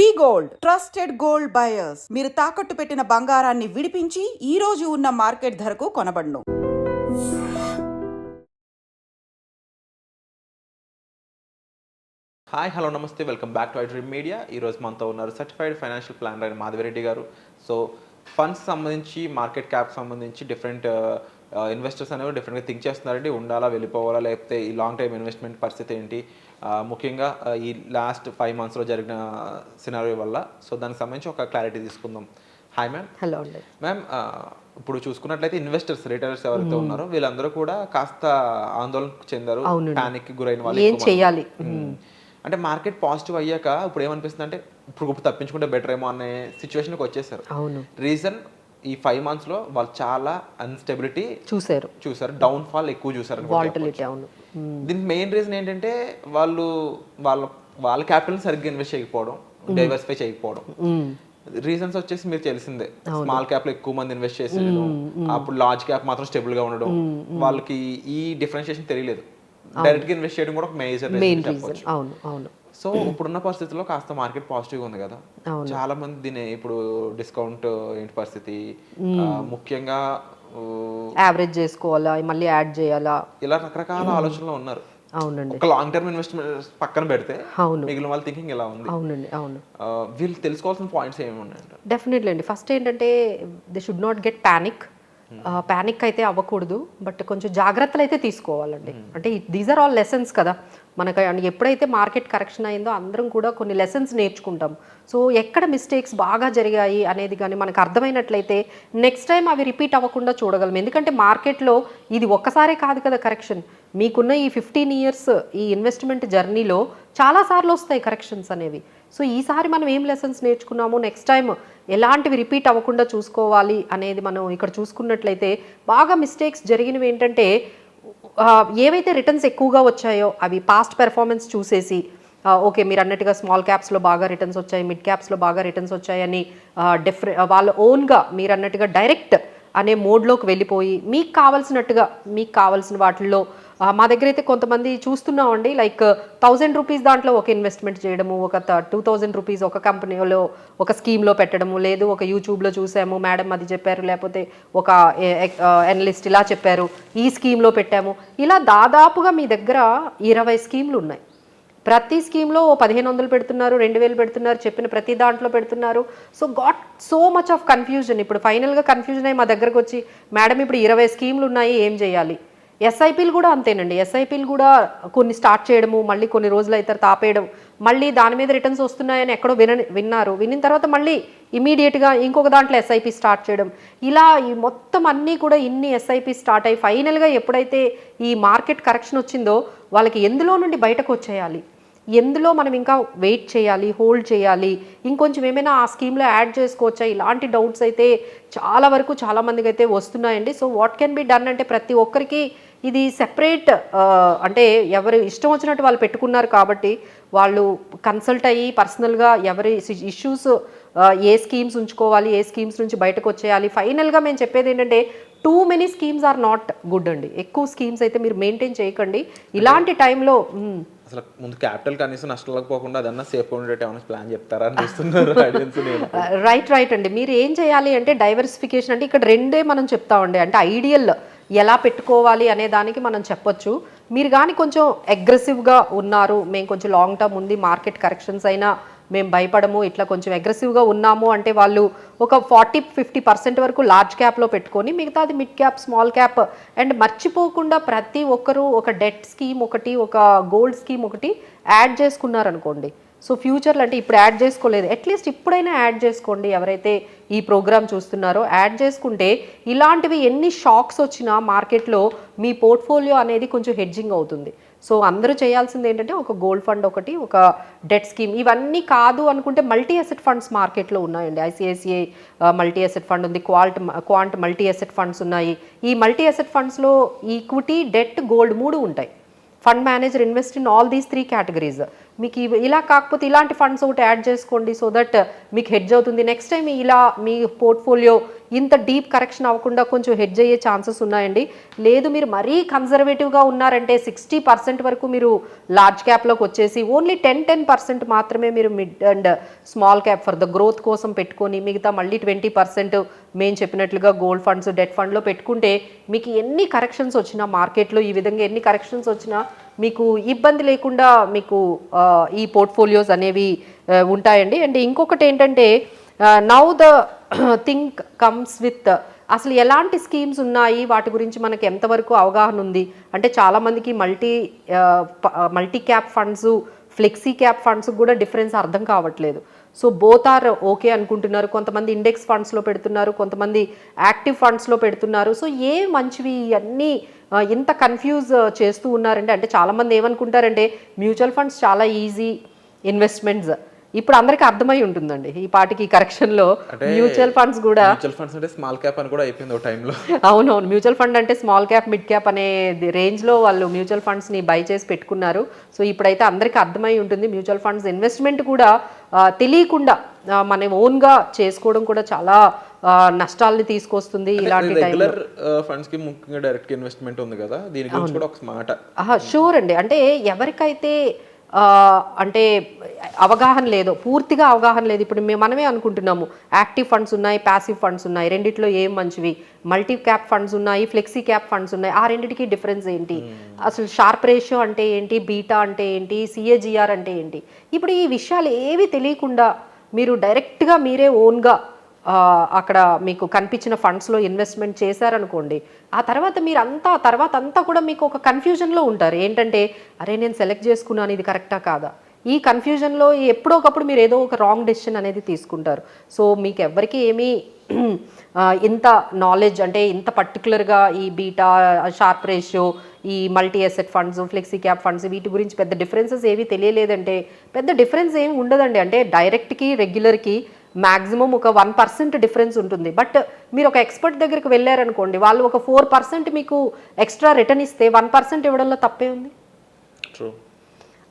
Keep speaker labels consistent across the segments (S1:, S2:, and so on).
S1: వి gold trusted gold buyers. మీరు తాకట్టు పెట్టిన బంగారాన్ని విడిపించి ఈ రోజు ఉన్న మార్కెట్ ధరకు కొనబడును.
S2: హాయ్ హలో నమస్తే, welcome back to iDream media. ఈరోజు మనతో ఉన్నారు సర్టిఫైడ్ ఫైనాన్షియల్ ప్లానర్ అయిన మాధవిరెడ్డి గారు. సో ఫండ్స్ సంబంధించి, మార్కెట్ క్యాప్ సంబంధించి డిఫరెంట్ ఇన్వెస్టర్స్ అనేవి డిఫరెంట్గా థింక్ చేస్తున్నారండి. ఉండాలా, వెళ్ళిపోవాలా, లేకపోతే ఈ లాంగ్ టైమ్ ఇన్వెస్ట్మెంట్ పరిస్థితి ఏంటి, ముఖ్యంగా ఈ లాస్ట్ 5 monthsలో జరిగిన సినారియో వల్ల. సో దానికి సంబంధించి ఒక క్లారిటీ తీసుకుందాం. Hi ma'am.
S3: హలో అండి
S2: మ్యామ్. ఇప్పుడు చూసుకున్నట్లయితే ఇన్వెస్టర్స్, రిటైలర్స్ ఎవరైతే ఉన్నారో వీళ్ళందరూ కూడా కాస్త ఆందోళనకు చెందారు, ప్యానిక్ గురైన వాళ్ళు.
S3: ఏం చేయాలి
S2: అంటే మార్కెట్ పాజిటివ్ అయ్యాక ఇప్పుడు ఏమనిపిస్తుంది అంటే ఇప్పుడు తప్పించుకుంటే బెటర్ ఏమో అనే సిచ్యువేషన్కి వచ్చేసారు.
S3: అవును.
S2: రీజన్ ఈ 5 monthsలో వాళ్ళు చాలా అన్స్టెబిలిటీ చూసారు, డౌన్ ఫాల్ ఎక్కువ చూసారు. దీనికి మెయిన్ రీజన్ ఏంటంటే వాళ్ళ క్యాపిటల్ సరిగ్గా ఇన్వెస్ట్ చేయకపోవడం, డైవర్సిఫై చేయకపోవడం. రీజన్స్ వచ్చేసి మీరు తెలిసిందే, స్మాల్ క్యాప్ లో ఎక్కువ మంది ఇన్వెస్ట్ చేసేయడం, అప్పుడు లార్జ్ క్యాప్ మాత్రం స్టేబుల్ గా ఉండడం, వాళ్ళకి ఈ డిఫరెన్షియేషన్ తెలియలేదు. డైరెక్ట్ గా ఇన్వెస్ట్ చేయడం కూడా ఒక మేజర్ రీజన్. సో ఇప్పుడున్న పరిస్థితుల్లో కాస్త మార్కెట్ పాజిటివ్ ఉంది కదా, చాలా మంది దీని ఇప్పుడు డిస్కౌంట్ ఏంటి పరిస్థితి, ముఖ్యంగా
S3: యావరేజ్ చేసుకోవాలా, మళ్ళీ యాడ్ చేయాలా, ఇలా
S2: రకరకాల ఆలోచనలు ఉన్నారు.
S3: అవునండి.
S2: ఒక లాంగ్ టర్మ్ ఇన్వెస్ట్మెంట్ పక్కన పెడితే మిగిలిన వాళ్ళ థింకింగ్ ఎలా ఉంది?
S3: అవునండి, అవును.
S2: వీళ్ళు తెలుసుకోవాల్సిన పాయింట్స్ ఏమి ఉన్నాయండి?
S3: డెఫినెట్లీ అండి. ఫస్ట్ ఏంటంటే they should not get panic అయితే అవ్వకూడదు, బట్ కొంచెం జాగ్రత్తలు అయితే తీసుకోవాలండి. అంటే దీస్ ఆర్ ఆల్ లెసన్స్ కదా మనకు. ఎప్పుడైతే మార్కెట్ కరెక్షన్ అయిందో అందరం కూడా కొన్ని లెసన్స్ నేర్చుకుంటాం. సో ఎక్కడ మిస్టేక్స్ బాగా జరిగాయి అనేది కానీ మనకు అర్థమైనట్లయితే నెక్స్ట్ టైం అవి రిపీట్ అవ్వకుండా చూడగలం. ఎందుకంటే మార్కెట్లో ఇది ఒక్కసారే కాదు కదా కరెక్షన్. మీకున్న ఈ 15 years ఈ ఇన్వెస్ట్మెంట్ జర్నీలో చాలాసార్లు వస్తాయి కరెక్షన్స్ అనేవి. సో ఈసారి మనం ఏం లెసన్స్ నేర్చుకున్నాము, నెక్స్ట్ టైం ఎలాంటివి రిపీట్ అవ్వకుండా చూసుకోవాలి అనేది మనం ఇక్కడ చూసుకున్నట్లయితే బాగా మిస్టేక్స్ జరిగినవి ఏంటంటే ఏవైతే రిటర్న్స్ ఎక్కువగా వచ్చాయో అవి పాస్ట్ పెర్ఫార్మెన్స్ చూసేసి ఓకే మీరు అన్నట్టుగా స్మాల్ క్యాప్స్లో బాగా రిటర్న్స్ వచ్చాయి, మిడ్ క్యాప్స్లో బాగా రిటర్న్స్ వచ్చాయని వాళ్ళ ఓన్గా మీరు అన్నట్టుగా డైరెక్ట్ అనే మోడ్లోకి వెళ్ళిపోయి మీకు కావాల్సిన వాటిల్లో మా దగ్గర అయితే కొంతమంది చూస్తున్నామండి, లైక్ 1000 రూపీస్ దాంట్లో ఒక ఇన్వెస్ట్మెంట్ చేయడము, ఒక 2000 రూపీస్ ఒక కంపెనీలో ఒక స్కీమ్లో పెట్టడము, లేదు ఒక యూట్యూబ్లో చూసాము మేడం అది చెప్పారు, లేకపోతే ఒక అనలిస్ట్ ఇలా చెప్పారు ఈ స్కీమ్లో పెట్టాము, ఇలా దాదాపుగా మీ దగ్గర 20 స్కీమ్లు ఉన్నాయి. ప్రతి స్కీమ్లో 1500 పెడుతున్నారు, 2000 పెడుతున్నారు, చెప్పిన ప్రతి దాంట్లో పెడుతున్నారు. So got so much of confusion. ఇప్పుడు ఫైనల్గా కన్ఫ్యూజన్ అయ్యి మా దగ్గరకు వచ్చి మేడం ఇప్పుడు 20 స్కీమ్లు ఉన్నాయి ఏం చేయాలి. ఎస్ఐపీలు కూడా అంతేనండి. ఎస్ఐపీలు కూడా కొన్ని స్టార్ట్ చేయడము, మళ్ళీ కొన్ని రోజులు అయితే ఆపేయడం, మళ్ళీ దాని మీద రిటర్న్స్ వస్తున్నాయని ఎక్కడో విన్న తర్వాత మళ్ళీ ఇమీడియట్గా ఇంకొక దాంట్లో ఎస్ఐపీ స్టార్ట్ చేయడం, ఇలా ఈ మొత్తం అన్నీ కూడా ఇన్ని ఎస్ఐపీ స్టార్ట్ అయ్యి ఫైనల్గా ఎప్పుడైతే ఈ మార్కెట్ కరెక్షన్ వచ్చిందో వాళ్ళకి ఎందులో నుండి బయటకు వచ్చేయాలి, ఎందులో మనం ఇంకా వెయిట్ చేయాలి, హోల్డ్ చేయాలి, ఇంకొంచెం ఏమైనా ఆ స్కీమ్లో యాడ్ చేసుకోవచ్చా, ఇలాంటి డౌట్స్ అయితే చాలా వరకు చాలామందికి అయితే వస్తున్నాయండి. So what can be done అంటే ప్రతి ఒక్కరికి ఇది సెపరేట్, అంటే ఎవరు ఇష్టం వచ్చినట్టు వాళ్ళు పెట్టుకున్నారు కాబట్టి వాళ్ళు కన్సల్ట్ అయ్యి పర్సనల్గా ఎవరి ఇష్యూస్, ఏ స్కీమ్స్ ఉంచుకోవాలి, ఏ స్కీమ్స్ నుంచి బయటకు వచ్చేయాలి. ఫైనల్గా మేము చెప్పేది ఏంటంటే too many schemes are not good అండి. ఎక్కువ స్కీమ్స్ అయితే మీరు మెయింటైన్ చేయకండి ఇలాంటి టైంలో.
S2: అసలు ముందు క్యాపిటల్ కనీసం నష్టాలకు పోకుండా అదన్నా సేఫ్ ఉండేట ఏమైనా ప్లాన్ చెప్తారా అనిపిస్తున్నారు.
S3: రైట్ అండి. మీరు ఏం చేయాలి అంటే డైవర్సిఫికేషన్ అంటే ఇక్కడ రెండే మనం చెప్తామండి. అంటే ఐడియల్ ఎలా పెట్టుకోవాలి అనే దానికి మనం చెప్పొచ్చు. మీరు కానీ కొంచెం అగ్రెసివ్గా ఉన్నారు, మేము కొంచెం లాంగ్ టర్మ్ ఉంది, మార్కెట్ కరెక్షన్స్ అయినా మేము భయపడము, ఇట్లా కొంచెం అగ్రెసివ్గా ఉన్నాము అంటే వాళ్ళు ఒక 40-50% వరకు లార్జ్ క్యాప్లో పెట్టుకొని మిగతాది mid cap, small cap, and మర్చిపోకుండా ప్రతి ఒక్కరూ ఒక డెట్ స్కీమ్ ఒకటి, ఒక గోల్డ్ స్కీమ్ ఒకటి యాడ్ చేసుకున్నారనుకోండి. సో ఫ్యూచర్లో అంటే ఇప్పుడు యాడ్ చేసుకోలేదు, అట్లీస్ట్ ఇప్పుడైనా యాడ్ చేసుకోండి. ఎవరైతే ఈ ప్రోగ్రామ్ చూస్తున్నారో యాడ్ చేసుకుంటే ఇలాంటివి ఎన్ని షాక్స్ వచ్చినా మార్కెట్లో మీ పోర్ట్ఫోలియో అనేది కొంచెం హెడ్జింగ్ అవుతుంది. సో అందరూ చేయాల్సింది ఏంటంటే ఒక గోల్డ్ ఫండ్ ఒకటి, ఒక డెట్ స్కీమ్, ఇవన్నీ కాదు అనుకుంటే మల్టీ అసెట్ ఫండ్స్ మార్కెట్లో ఉన్నాయండి. ఐసిఐసిఐ మల్టీ అసెట్ ఫండ్ ఉంది, క్వాంట్ మల్టీ అసెట్ ఫండ్స్ ఉన్నాయి. ఈ మల్టీ అసెట్ ఫండ్స్లో ఈక్విటీ, డెట్, గోల్డ్ 3 ఉంటాయి. Fund manager invest in all these 3 categories. మీకు ఇలా కాకపోతే ఇలాంటి ఫండ్స్ ఒకటి యాడ్ చేసుకోండి సో దట్ మీకు హెడ్జ్ అవుతుంది. నెక్స్ట్ టైం ఇలా మీ పోర్ట్ఫోలియో ఇంత డీప్ కరెక్షన్ అవ్వకుండా కొంచెం హెడ్జ్ అయ్యే ఛాన్సెస్ ఉన్నాయండి. లేదు మీరు మరీ కన్జర్వేటివ్గా ఉన్నారంటే 60% వరకు మీరు లార్జ్ క్యాప్లోకి వచ్చేసి ఓన్లీ 10% మాత్రమే మీరు mid and small cap for the growth కోసం పెట్టుకొని మిగతా మళ్ళీ 20% మేము చెప్పినట్లుగా గోల్డ్ ఫండ్స్ డెట్ ఫండ్లో పెట్టుకుంటే మీకు ఎన్ని కరెక్షన్స్ వచ్చినా మార్కెట్లో ఈ విధంగా ఎన్ని కరెక్షన్స్ వచ్చినా మీకు ఇబ్బంది లేకుండా మీకు ఈ పోర్ట్ఫోలియోస్ అనేవి ఉంటాయండి. అండ్ ఇంకొకటి ఏంటంటే now the think comes with అసలు ఎలాంటి స్కీమ్స్ ఉన్నాయి వాటి గురించి మనకి ఎంతవరకు అవగాహన ఉంది అంటే చాలామందికి multi cap funds flexi cap funds కూడా డిఫరెన్స్ అర్థం కావట్లేదు. సో బోత్ ఆర్ ఓకే అనుకుంటున్నారు. కొంతమంది ఇండెక్స్ ఫండ్స్లో పెడుతున్నారు, కొంతమంది యాక్టివ్ ఫండ్స్లో పెడుతున్నారు. సో ఏ మంచివి అన్నీ ఇంత కన్ఫ్యూజ్ చేస్తూ ఉన్నారంటే అంటే చాలామంది ఏమనుకుంటారంటే మ్యూచువల్ ఫండ్స్ చాలా ఈజీ ఇన్వెస్ట్మెంట్స్. ఇప్పుడు అందరికీ అర్థమై ఉంటుందండి ఈ పాటికి కరెక్షన్లో మ్యూచువల్ ఫండ్స్ కూడా
S2: మ్యూచువల్ ఫండ్స్ అంటే స్మాల్ క్యాప్ అని కూడా అయిపోయింది ఒక టైంలో.
S3: అవునవును, మ్యూచువల్ ఫండ్ అంటే స్మాల్ క్యాప్ మిడ్ క్యాప్ అనే రేంజ్లో వాళ్ళు మ్యూచువల్ ఫండ్స్ని బై చేసి పెట్టుకున్నారు. సో ఇప్పుడైతే అందరికీ అర్థమై ఉంటుంది మ్యూచువల్ ఫండ్స్ ఇన్వెస్ట్మెంట్ కూడా తెలియకుండా మనం ఓన్గా చేసుకోవడం కూడా చాలా నష్టాలని తీసుకొస్తుంది. ఇలాంటి
S2: రెగ్యులర్ ఫండ్స్ కి ముఖ్యంగా డైరెక్ట్ ఇన్వెస్ట్మెంట్ ఉంది కదా, దీని గురించి కూడా ఒక మాట.
S3: షూర్ అండి. అంటే ఎవరికైతే అంటే అవగాహన లేదో, పూర్తిగా అవగాహన లేదు. ఇప్పుడు మనమే అనుకుంటున్నాము యాక్టివ్ ఫండ్స్ ఉన్నాయి, ప్యాసివ్ ఫండ్స్ ఉన్నాయి, రెండిట్లో ఏం మంచివి, మల్టీ క్యాప్ ఫండ్స్ ఉన్నాయి, ఫ్లెక్సీ క్యాప్ ఫండ్స్ ఉన్నాయి, ఆ రెండిటికి డిఫరెన్స్ ఏంటి, అసలు షార్ప్ రేషియో అంటే ఏంటి, బీటా అంటే ఏంటి, సిఏజిఆర్ అంటే ఏంటి. ఇప్పుడు ఈ విషయాలు ఏవి తెలియకుండా మీరు డైరెక్ట్గా మీరే ఓన్గా అక్కడ మీకు కనిపించిన ఫండ్స్లో ఇన్వెస్ట్మెంట్ చేశారనుకోండి, ఆ తర్వాత మీరు అంతా కూడా మీకు ఒక కన్ఫ్యూజన్లో ఉంటారు. ఏంటంటే అరే నేను సెలెక్ట్ చేసుకున్నాను ఇది కరెక్టా కాదా, ఈ కన్ఫ్యూజన్లో ఎప్పుడో ఒకప్పుడు మీరు ఏదో ఒక రాంగ్ డెసిషన్ అనేది తీసుకుంటారు. సో మీకు ఎవరికి ఏమీ ఇంత నాలెడ్జ్ అంటే ఇంత పర్టికులర్గా ఈ బీటా, షార్ప్ రేషియో, ఈ multi asset funds, flexi cap funds వీటి గురించి పెద్ద డిఫరెన్సెస్ ఏవి తెలియలేదంటే పెద్ద డిఫరెన్స్ ఏమి ఉండదండి. అంటే డైరెక్ట్కి రెగ్యులర్కి మ్యాక్సిమం ఒక 1% డిఫరెన్స్ ఉంటుంది. బట్ మీరు ఒక ఎక్స్పర్ట్ దగ్గరికి వెళ్ళారనుకోండి, వాళ్ళు ఒక 4% మీకు ఎక్స్ట్రా రిటర్న్ ఇస్తే 1% ఇవ్వడంలో తప్పే ఉంది.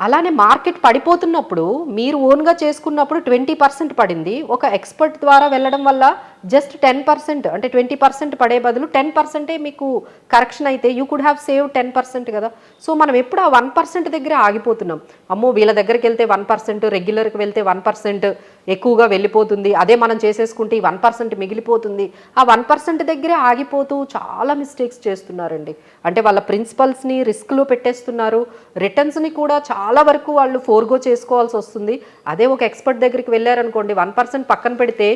S3: అలానే మార్కెట్ పడిపోతున్నప్పుడు మీరు ఓన్గా చేసుకున్నప్పుడు 20% పడింది, ఒక ఎక్స్పర్ట్ ద్వారా వెళ్ళడం వల్ల జస్ట్ 10% అంటే 20% పడే బదులు 10% మీకు కరెక్షన్ అయితే యూ కుడ్ హ్యావ్ సేవ్ 10% కదా. సో మనం ఎప్పుడు ఆ 1% దగ్గర ఆగిపోతున్నాం. అమ్మో వీళ్ళ దగ్గరికి వెళ్తే 1%, రెగ్యులర్కి వెళ్తే 1% ఎక్కువగా వెళ్ళిపోతుంది, అదే మనం చేసేసుకుంటే ఈ 1% మిగిలిపోతుంది. ఆ 1% దగ్గరే ఆగిపోతూ చాలా మిస్టేక్స్ చేస్తున్నారండి. అంటే వాళ్ళ ప్రిన్సిపల్స్ని రిస్క్లో పెట్టేస్తున్నారు, రిటర్న్స్ని కూడా చాలా వరకు వాళ్ళు ఫోర్గో చేసుకోవాల్సి వస్తుంది. అదే ఒక ఎక్స్పర్ట్ దగ్గరికి వెళ్ళారనుకోండి, 1% పక్కన పెడితే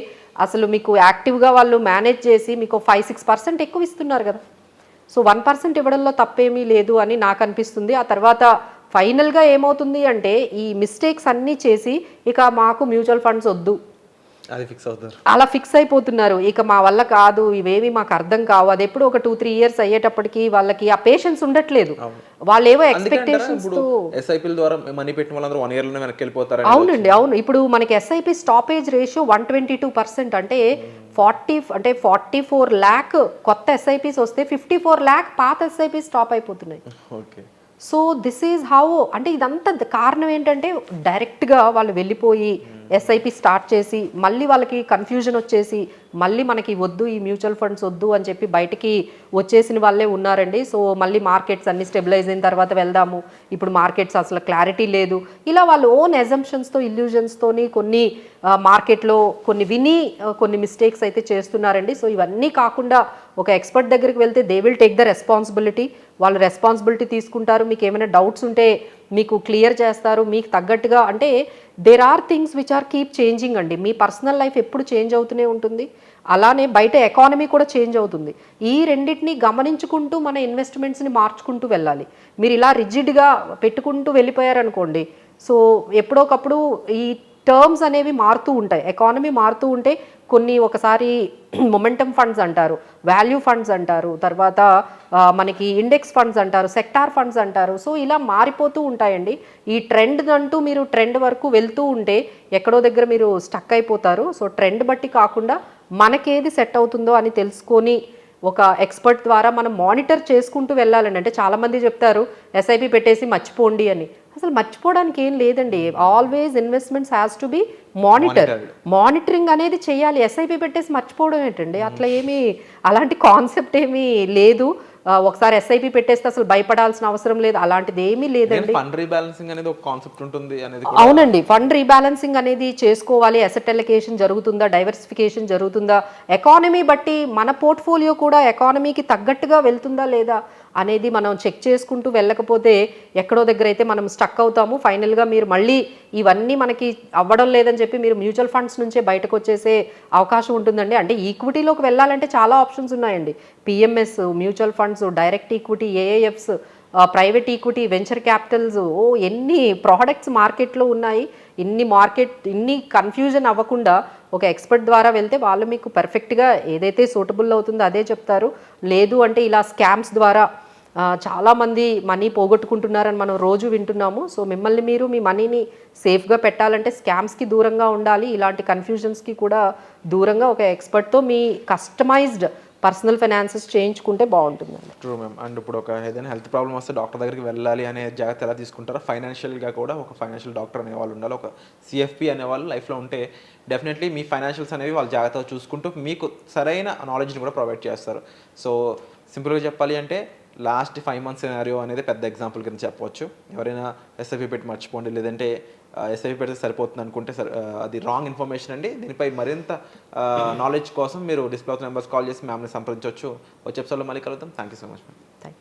S3: అసలు మీకు యాక్టివ్గా వాళ్ళు మేనేజ్ చేసి మీకు 5-6% ఎక్కువ ఇస్తున్నారు కదా. సో 1% ఇవ్వడంలో తప్పేమీ లేదు అని నాకు అనిపిస్తుంది. ఆ తర్వాత ఫైనల్గా ఏమవుతుంది అంటే ఈ మిస్టేక్స్ అన్నీ చేసి ఇక మాకు మ్యూచువల్ ఫండ్స్ వద్దు అలా ఫిక్స్ అయిపోతున్నారు. ఇక మా వల్ల కాదు, ఇవేవి మాకు అర్థం కావు. అది ఎప్పుడు ఒక 2-3 ఇయర్స్ అయ్యేటప్పటికి వాళ్ళకి ఆ పేషెన్స్ ఉండట్లేదు. వాళ్ళు ఏవో ఎక్స్పెక్టేషన్స్ తో
S2: ఎస్ఐపి ద్వారా మనీ పెట్టిన వాళ్ళందరూ 1 ఇయర్ లోనే వెనక్కి వెళ్ళిపోతారు.
S3: అవునండి, అవును. ఇప్పుడు మనకి ఎస్ఐపి స్టాపేజ్ రేషియో 122%. అంటే 44 lakh కొత్త ఎస్ఐపిస్ వస్తే 54 lakh పాత ఎస్ఐపి స్టాప్ అయిపోతున్నాయి. So this is how. అంటే ఇదంతా కారణం ఏంటంటే డైరెక్ట్గా వాళ్ళు వెళ్ళిపోయి ఎస్ఐపి స్టార్ట్ చేసి మళ్ళీ వాళ్ళకి కన్ఫ్యూజన్ వచ్చేసి మళ్ళీ మనకి వద్దు, ఈ మ్యూచువల్ ఫండ్స్ వద్దు అని చెప్పి బయటికి వచ్చేసిన వాళ్ళే ఉన్నారండి. సో మళ్ళీ మార్కెట్స్ అన్ని స్టెబిలైజ్ అయిన తర్వాత వెళ్దాము, ఇప్పుడు మార్కెట్స్ అసలు క్లారిటీ లేదు, ఇలా వాళ్ళు ఓన్ ఎజంప్షన్స్తో ఇల్యూజన్స్తోని కొన్ని మార్కెట్లో కొన్ని విని కొన్ని మిస్టేక్స్ అయితే చేస్తున్నారండి. సో ఇవన్నీ కాకుండా ఒక ఎక్స్పర్ట్ దగ్గరికి వెళ్తే they will take the responsibility. వాళ్ళు రెస్పాన్సిబిలిటీ తీసుకుంటారు, మీకు ఏమైనా డౌట్స్ ఉంటే మీకు క్లియర్ చేస్తారు, మీకు తగ్గట్టుగా. అంటే there are things which are keep changing అండి. మీ పర్సనల్ లైఫ్ ఎప్పుడు చేంజ్ అవుతూనే ఉంటుంది, అలానే బయట ఎకానమీ కూడా చేంజ్ అవుతుంది. ఈ రెండింటిని గమనించుకుంటూ మన ఇన్వెస్ట్మెంట్స్ని మార్చుకుంటూ వెళ్ళాలి. మీరు ఇలా రిజిడ్గా పెట్టుకుంటూ వెళ్ళిపోయారనుకోండి, సో ఎప్పుడోకప్పుడు ఈ టర్మ్స్ అనేవి మారుతూ ఉంటాయి, ఎకానమీ మారుతూ ఉంటే కొన్ని ఒకసారి మొమెంటమ్ ఫండ్స్ అంటారు, వాల్యూ ఫండ్స్ అంటారు, తర్వాత మనకి ఇండెక్స్ ఫండ్స్ అంటారు, సెక్టార్ ఫండ్స్ అంటారు. సో ఇలా మారిపోతూ ఉంటాయండి. ఈ ట్రెండ్ అంటూ మీరు ట్రెండ్ వరకు వెళ్తూ ఉంటే ఎక్కడో దగ్గర మీరు స్టక్ అయిపోతారు. సో ట్రెండ్ బట్టి కాకుండా మనకేది సెట్ అవుతుందో అని తెలుసుకొని ఒక ఎక్స్పర్ట్ ద్వారా మనం మానిటర్ చేసుకుంటూ వెళ్ళాలండి. అంటే చాలామంది చెప్తారు ఎస్ఐపి పెట్టేసి మర్చిపోండి అని. అసలు మర్చిపోవడానికి ఏం లేదండి. Always investments has to be monitoring అనేది చేయాలి. ఎస్ఐపి పెట్టేసి మర్చిపోవడం ఏంటండి, అట్లా ఏమీ అలాంటి కాన్సెప్ట్ ఏమీ లేదు. ఒకసారి ఎస్ఐపి పెట్టేస్తే అసలు భయపడాల్సిన అవసరం లేదు, అలాంటిది ఏమీ లేదండి.
S2: ఫండ్ రీబ్యాలెన్సింగ్ అనేది ఒక కాన్సెప్ట్ ఉంటుంది అనేది
S3: అవునండి, ఫండ్ రీబ్యాలెన్సింగ్ అనేది చేసుకోవాలి. అసెట్ అలొకేషన్ జరుగుతుందా, డైవర్సిఫికేషన్ జరుగుతుందా, ఎకానమీ బట్టి మన పోర్ట్ఫోలియో కూడా ఎకానమీకి తగ్గట్టుగా వెళ్తుందా లేదా అనేది మనం చెక్ చేసుకుంటూ వెళ్ళకపోతే ఎక్కడో దగ్గర అయితే మనం స్టక్ అవుతాము. ఫైనల్గా మీరు మళ్ళీ ఇవన్నీ మనకి అవ్వడం లేదని చెప్పి మీరు మ్యూచువల్ ఫండ్స్ నుంచే బయటకు వచ్చేసే అవకాశం ఉంటుందండి. అంటే ఈక్విటీలోకి వెళ్ళాలంటే చాలా ఆప్షన్స్ ఉన్నాయండి. PMS, mutual funds, direct equity, AIFs, private equity, venture capitals, ఎన్ని ప్రోడక్ట్స్ మార్కెట్లో ఉన్నాయి. ఇన్ని కన్ఫ్యూజన్ అవ్వకుండా ఒక ఎక్స్పర్ట్ ద్వారా వెళ్తే వాళ్ళు మీకు పర్ఫెక్ట్గా ఏదైతే సూటబుల్ అవుతుందో అదే చెప్తారు. లేదు అంటే ఇలా స్కామ్స్ ద్వారా చాలామంది మనీ పోగొట్టుకుంటున్నారని మనం రోజు వింటున్నాము. సో మిమ్మల్ని మీరు మీ మనీని సేఫ్గా పెట్టాలంటే స్కామ్స్కి దూరంగా ఉండాలి, ఇలాంటి కన్ఫ్యూజన్స్కి కూడా దూరంగా ఒక ఎక్స్పర్ట్తో మీ కస్టమైజ్డ్ పర్సనల్ ఫైనాన్సెస్ చేయించుకుంటే బాగుంటుందండి.
S2: True ma'am. అండ్ ఇప్పుడు ఒక ఏదైనా హెల్త్ ప్రాబ్లమ్ వస్తే డాక్టర్ దగ్గరికి వెళ్ళాలి అనే జాగ్రత్త ఎలా తీసుకుంటారో, ఫైనాన్షియల్గా కూడా ఒక ఫైనాన్షియల్ డాక్టర్ అనే వాళ్ళు ఉండాలి. ఒక సిఎఫ్పి అనేవాళ్ళు లైఫ్లో ఉంటే డెఫినెట్లీ మీ ఫైనాన్షియల్స్ అనేవి వాళ్ళు జాగ్రత్తగా చూసుకుంటూ మీకు సరైన నాలెడ్జ్ని కూడా ప్రొవైడ్ చేస్తారు. సో సింపుల్గా చెప్పాలి అంటే లాస్ట్ 5 months సినారియో అనేది పెద్ద ఎగ్జాంపుల్ కింద చెప్పవచ్చు. ఎవరైనా ఎస్ఐపి పెట్టి మర్చిపోండి, లేదంటే ఎస్ఐపి పెడితే సరిపోతుంది అనుకుంటే అది రాంగ్ ఇన్ఫర్మేషన్ అండి. దీనిపై మరింత నాలెడ్జ్ కోసం మీరు డిస్ప్లే నెంబర్స్ కాల్ చేసి మ్యామ్ని సంప్రదించవచ్చు. వచ్చే ఎపిసోడ్లో మళ్ళీ కలుద్దాం. Thank you so much ma'am.
S3: Thank you.